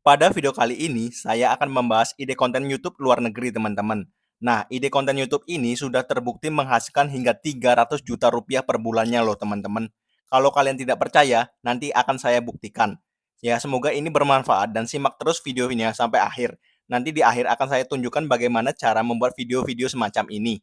Pada video kali ini, saya akan membahas ide konten YouTube luar negeri, teman-teman. Nah, ide konten YouTube ini sudah terbukti menghasilkan hingga 300 juta rupiah per bulannya loh, teman-teman. Kalau kalian tidak percaya, nanti akan saya buktikan. Ya, semoga ini bermanfaat dan simak terus video ini sampai akhir. Nanti di akhir akan saya tunjukkan bagaimana cara membuat video-video semacam ini.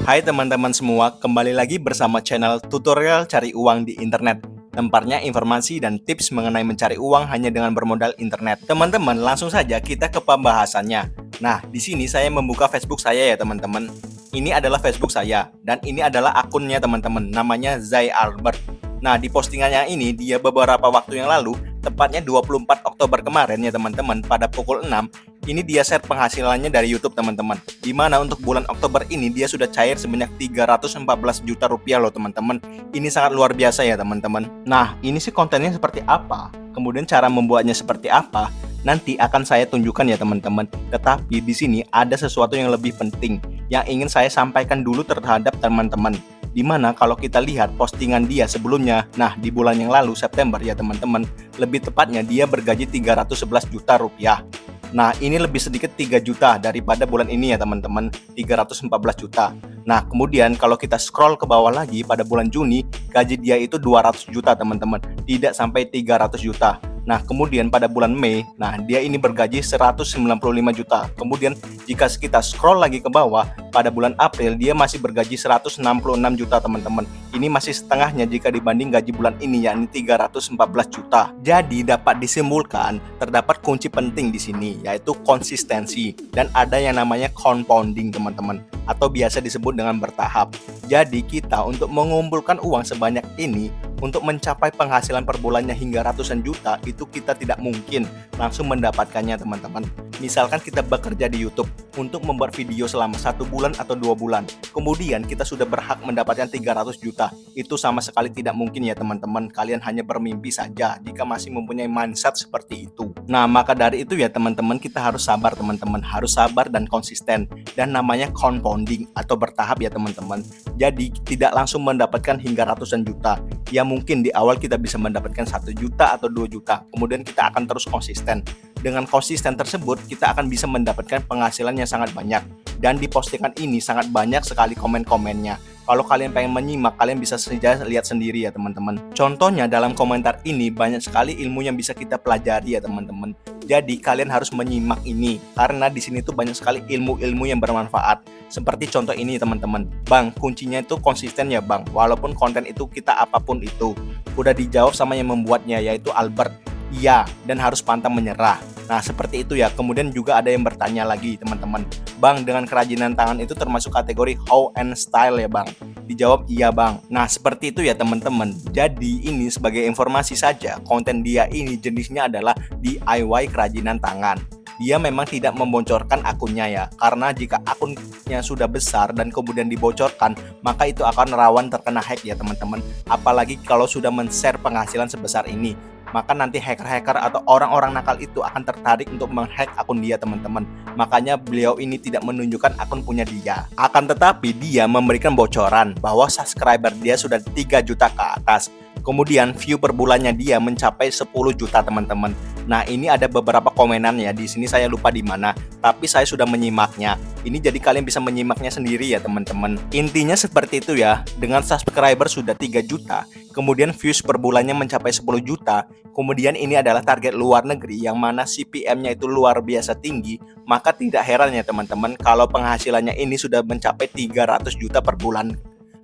Hai teman-teman semua, kembali lagi bersama channel tutorial cari uang di internet. Tempatnya informasi dan tips mengenai mencari uang hanya dengan bermodal internet. Teman-teman, langsung saja kita ke pembahasannya. Nah, di sini saya membuka Facebook saya ya teman-teman. Ini adalah Facebook saya dan ini adalah akunnya teman-teman, namanya Zai Albert. Nah, di postingannya ini dia beberapa waktu yang lalu, tepatnya 24 Oktober kemarin ya teman-teman, pada pukul 6, ini dia share penghasilannya dari YouTube teman-teman. Dimana untuk bulan Oktober ini dia sudah cair sebanyak 314 juta rupiah loh teman-teman. Ini sangat luar biasa ya teman-teman. Nah, ini sih kontennya seperti apa? Kemudian cara membuatnya seperti apa? Nanti akan saya tunjukkan ya teman-teman. Tetapi di sini ada sesuatu yang lebih penting yang ingin saya sampaikan dulu terhadap teman-teman. Dimana kalau kita lihat postingan dia sebelumnya, nah di bulan yang lalu September ya teman-teman, lebih tepatnya dia bergaji 311 juta rupiah. Nah ini lebih sedikit 3 juta daripada bulan ini ya teman-teman, 314 juta. Nah kemudian kalau kita scroll ke bawah lagi pada bulan Juni, gaji dia itu 200 juta teman-teman, tidak sampai 300 juta. Nah kemudian pada bulan Mei, nah dia ini bergaji 195 juta. Kemudian jika kita scroll lagi ke bawah, pada bulan April dia masih bergaji 166 juta teman-teman. Ini masih setengahnya jika dibanding gaji bulan ini yakni 314 juta. Jadi dapat disimpulkan terdapat kunci penting di sini yaitu konsistensi dan ada yang namanya compounding teman-teman, atau biasa disebut dengan bertahap. Jadi kita untuk mengumpulkan uang sebanyak ini untuk mencapai penghasilan per bulannya hingga ratusan juta itu kita tidak mungkin langsung mendapatkannya teman-teman. Misalkan kita bekerja di YouTube untuk membuat video selama 1 bulan atau 2 bulan, kemudian kita sudah berhak mendapatkan 300 juta. Itu sama sekali tidak mungkin ya teman-teman. Kalian hanya bermimpi saja jika masih mempunyai mindset seperti itu. Nah maka dari itu ya teman-teman, kita harus sabar teman-teman, harus sabar dan konsisten, dan namanya compounding atau bertahap ya teman-teman. Jadi tidak langsung mendapatkan hingga ratusan juta. Ya mungkin di awal kita bisa mendapatkan 1 juta atau 2 juta, kemudian kita akan terus konsisten. Dengan konsisten tersebut kita akan bisa mendapatkan penghasilan yang sangat banyak. Dan di postingan ini sangat banyak sekali komen-komennya. Kalau kalian pengen menyimak, kalian bisa saja lihat sendiri ya teman-teman. Contohnya dalam komentar ini banyak sekali ilmu yang bisa kita pelajari ya teman-teman. Jadi kalian harus menyimak ini karena di sini tuh banyak sekali ilmu-ilmu yang bermanfaat. Seperti contoh ini teman-teman. Bang, kuncinya itu konsisten ya bang. Walaupun konten itu kita apapun itu. Udah dijawab sama yang membuatnya yaitu Albert. Iya, dan harus pantang menyerah. Nah seperti itu ya. Kemudian juga ada yang bertanya lagi teman-teman, bang dengan kerajinan tangan itu termasuk kategori how and style ya bang? Dijawab iya bang. Nah seperti itu ya teman-teman. Jadi ini sebagai informasi saja, konten dia ini jenisnya adalah DIY kerajinan tangan. Dia memang tidak membocorkan akunnya ya, karena jika akunnya sudah besar dan kemudian dibocorkan, maka itu akan rawan terkena hack ya teman-teman. Apalagi kalau sudah men-share penghasilan sebesar ini, maka nanti hacker-hacker atau orang-orang nakal itu akan tertarik untuk menghack akun dia teman-teman. Makanya beliau ini tidak menunjukkan akun punya dia. Akan tetapi dia memberikan bocoran bahwa subscriber dia sudah 3 juta ke atas. Kemudian view per bulannya dia mencapai 10 juta teman-teman. Nah ini ada beberapa komenan ya, di sini saya lupa di mana, tapi saya sudah menyimaknya. Ini jadi kalian bisa menyimaknya sendiri ya teman-teman. Intinya seperti itu ya, dengan subscriber sudah 3 juta, kemudian views per bulannya mencapai 10 juta, kemudian ini adalah target luar negeri yang mana CPM-nya itu luar biasa tinggi, maka tidak heran ya teman-teman kalau penghasilannya ini sudah mencapai 300 juta per bulan.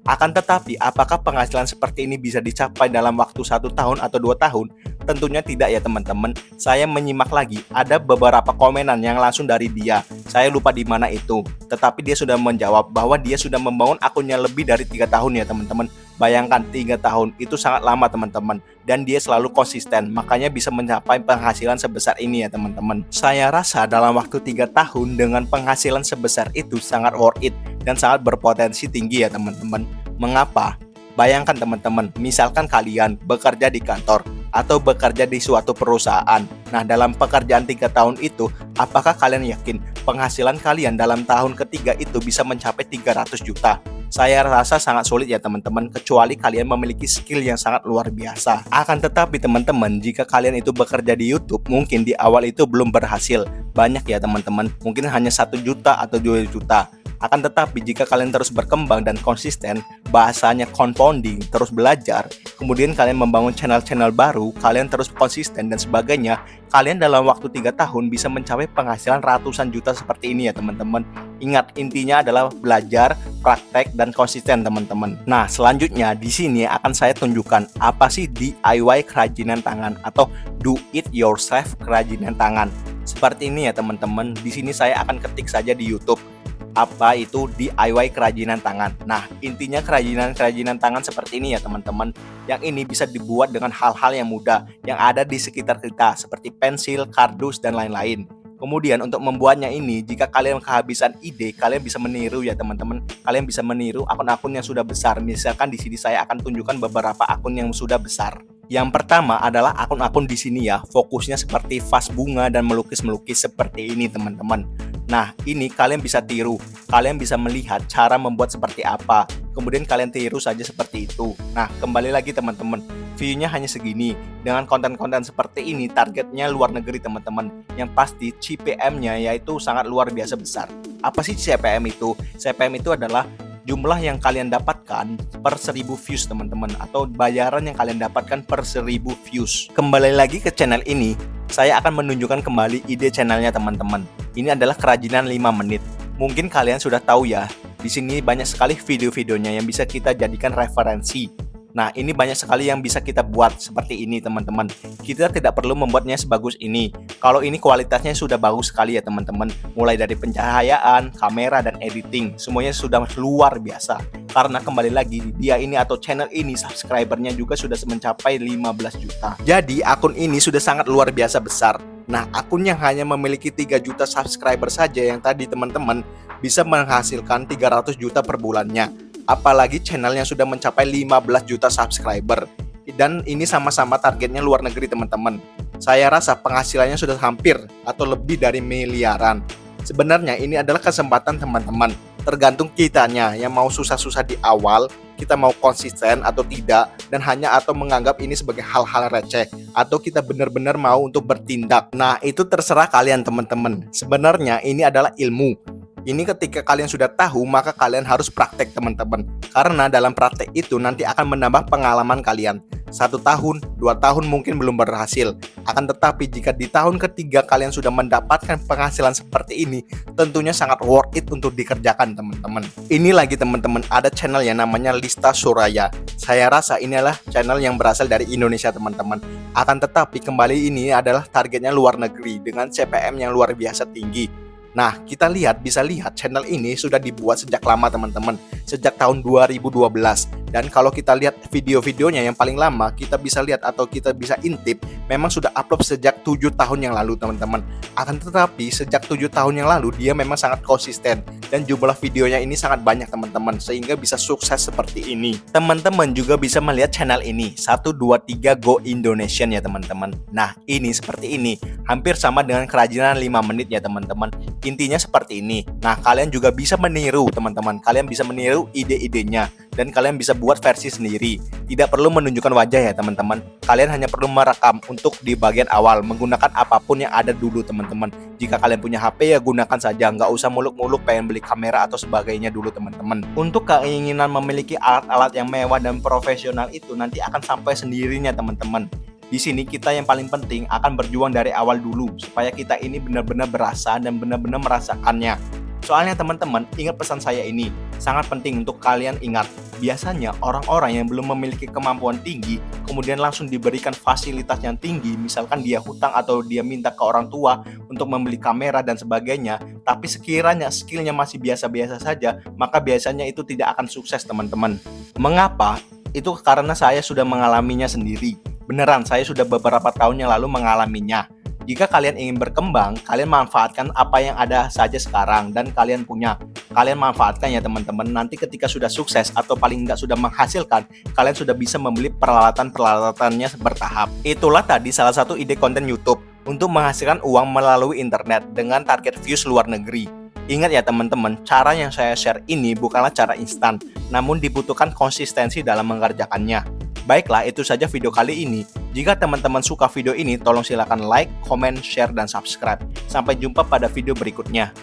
Akan tetapi, apakah penghasilan seperti ini bisa dicapai dalam waktu 1 tahun atau 2 tahun? Tentunya tidak ya teman-teman. Saya menyimak lagi, ada beberapa komenan yang langsung dari dia. Saya lupa di mana itu. Tetapi dia sudah menjawab bahwa dia sudah membangun akunnya lebih dari 3 tahun ya teman-teman. Bayangkan 3 tahun itu sangat lama teman-teman. Dan dia selalu konsisten, makanya bisa mencapai penghasilan sebesar ini ya teman-teman. Saya rasa dalam waktu 3 tahun dengan penghasilan sebesar itu sangat worth it dan sangat berpotensi tinggi ya teman-teman. Mengapa? Bayangkan teman-teman, misalkan kalian bekerja di kantor atau bekerja di suatu perusahaan. Nah, dalam pekerjaan 3 tahun itu, apakah kalian yakin penghasilan kalian dalam tahun ketiga itu bisa mencapai 300 juta? Saya rasa sangat sulit ya teman-teman, kecuali kalian memiliki skill yang sangat luar biasa. Akan tetapi teman-teman, jika kalian itu bekerja di YouTube, mungkin di awal itu belum berhasil. Banyak ya teman-teman, mungkin hanya 1 juta atau 2 juta. Akan tetapi jika kalian terus berkembang dan konsisten, bahasanya compounding, terus belajar, kemudian kalian membangun channel-channel baru, kalian terus konsisten dan sebagainya, kalian dalam waktu 3 tahun bisa mencapai penghasilan ratusan juta seperti ini ya teman-teman. Ingat, intinya adalah belajar, praktek, dan konsisten teman-teman. Nah, selanjutnya di sini akan saya tunjukkan apa sih DIY kerajinan tangan atau do it yourself kerajinan tangan. Seperti ini ya teman-teman. Di sini saya akan ketik saja di YouTube apa itu DIY kerajinan tangan. Nah, intinya kerajinan tangan seperti ini ya teman-teman. Yang ini bisa dibuat dengan hal-hal yang mudah yang ada di sekitar kita seperti pensil, kardus, dan lain-lain. Kemudian untuk membuatnya ini, jika kalian kehabisan ide, kalian bisa meniru ya teman-teman. Kalian bisa meniru akun-akun yang sudah besar. Misalkan di sini saya akan tunjukkan beberapa akun yang sudah besar. Yang pertama adalah akun-akun di sini ya, fokusnya seperti vas bunga dan melukis-melukis seperti ini teman-teman. Nah, ini kalian bisa tiru. Kalian bisa melihat cara membuat seperti apa. Kemudian kalian tiru saja seperti itu. Nah, kembali lagi teman-teman. View-nya hanya segini. Dengan konten-konten seperti ini, targetnya luar negeri teman-teman. Yang pasti CPM-nya yaitu sangat luar biasa besar. Apa sih CPM itu? CPM itu adalah jumlah yang kalian dapatkan per 1000 views teman-teman, atau bayaran yang kalian dapatkan per 1000 views. Kembali lagi ke channel ini, saya akan menunjukkan kembali ide channelnya teman-teman. Ini adalah kerajinan 5 menit. Mungkin kalian sudah tahu ya, di sini banyak sekali video-videonya yang bisa kita jadikan referensi. Nah, ini banyak sekali yang bisa kita buat seperti ini teman-teman. Kita tidak perlu membuatnya sebagus ini. Kalau ini kualitasnya sudah bagus sekali ya teman-teman. Mulai dari pencahayaan, kamera, dan editing, semuanya sudah luar biasa. Karena kembali lagi, dia ini atau channel ini subscribernya juga sudah mencapai 15 juta. Jadi akun ini sudah sangat luar biasa besar. Nah, akun yang hanya memiliki 3 juta subscriber saja yang tadi teman-teman bisa menghasilkan 300 juta per bulannya. Apalagi channel yang sudah mencapai 15 juta subscriber. Dan ini sama-sama targetnya luar negeri teman-teman. Saya rasa penghasilannya sudah hampir atau lebih dari miliaran. Sebenarnya ini adalah kesempatan teman-teman. Tergantung kitanya yang mau susah-susah di awal, kita mau konsisten atau tidak, dan hanya atau menganggap ini sebagai hal-hal receh, atau kita benar-benar mau untuk bertindak. Nah, itu terserah kalian teman-teman. Sebenarnya ini adalah ilmu. Ini ketika kalian sudah tahu, maka kalian harus praktek teman-teman. Karena dalam praktek itu nanti akan menambah pengalaman kalian. 1 tahun, 2 tahun mungkin belum berhasil. Akan tetapi jika di tahun ketiga kalian sudah mendapatkan penghasilan seperti ini, tentunya sangat worth it untuk dikerjakan teman-teman. Ini lagi teman-teman, ada channel yang namanya Lista Suraya. Saya rasa ini adalah channel yang berasal dari Indonesia teman-teman. Akan tetapi kembali ini adalah targetnya luar negeri dengan CPM yang luar biasa tinggi. Nah, kita bisa lihat channel ini sudah dibuat sejak lama teman-teman, sejak tahun 2012. Dan kalau kita lihat video-videonya yang paling lama, kita bisa lihat atau kita bisa intip, memang sudah upload sejak 7 tahun yang lalu teman-teman. Akan tetapi sejak 7 tahun yang lalu dia memang sangat konsisten dan jumlah videonya ini sangat banyak teman-teman, sehingga bisa sukses seperti ini. Teman-teman juga bisa melihat channel ini 123 Go Indonesian ya teman-teman. Nah, ini seperti ini, hampir sama dengan kerajinan 5 menit ya teman-teman. Intinya seperti ini. Nah, kalian juga bisa meniru teman-teman. Kalian bisa meniru ide-idenya dan kalian bisa buat versi sendiri. Tidak perlu menunjukkan wajah ya teman-teman. Kalian hanya perlu merekam untuk di bagian awal menggunakan apapun yang ada dulu teman-teman. Jika kalian punya HP ya gunakan saja, nggak usah muluk-muluk pengen beli kamera atau sebagainya dulu teman-teman. Untuk keinginan memiliki alat-alat yang mewah dan profesional itu nanti akan sampai sendirinya teman-teman. Di sini kita yang paling penting akan berjuang dari awal dulu supaya kita ini benar-benar berasa dan benar-benar merasakannya. Soalnya teman-teman, ingat pesan saya ini, sangat penting untuk kalian ingat. Biasanya orang-orang yang belum memiliki kemampuan tinggi kemudian langsung diberikan fasilitas yang tinggi, misalkan dia hutang atau dia minta ke orang tua untuk membeli kamera dan sebagainya, tapi sekiranya skillnya masih biasa-biasa saja, maka biasanya itu tidak akan sukses teman-teman. Mengapa? Itu karena saya sudah mengalaminya sendiri. Beneran, saya sudah beberapa tahun yang lalu mengalaminya. Jika kalian ingin berkembang, kalian manfaatkan apa yang ada saja sekarang dan kalian punya. Kalian manfaatkan ya teman-teman, nanti ketika sudah sukses atau paling nggak sudah menghasilkan, kalian sudah bisa membeli peralatan-peralatannya bertahap. Itulah tadi salah satu ide konten YouTube untuk menghasilkan uang melalui internet dengan target views luar negeri. Ingat ya teman-teman, cara yang saya share ini bukanlah cara instan, namun dibutuhkan konsistensi dalam mengerjakannya. Baiklah, itu saja video kali ini. Jika teman-teman suka video ini, tolong silakan like, comment, share, dan subscribe. Sampai jumpa pada video berikutnya.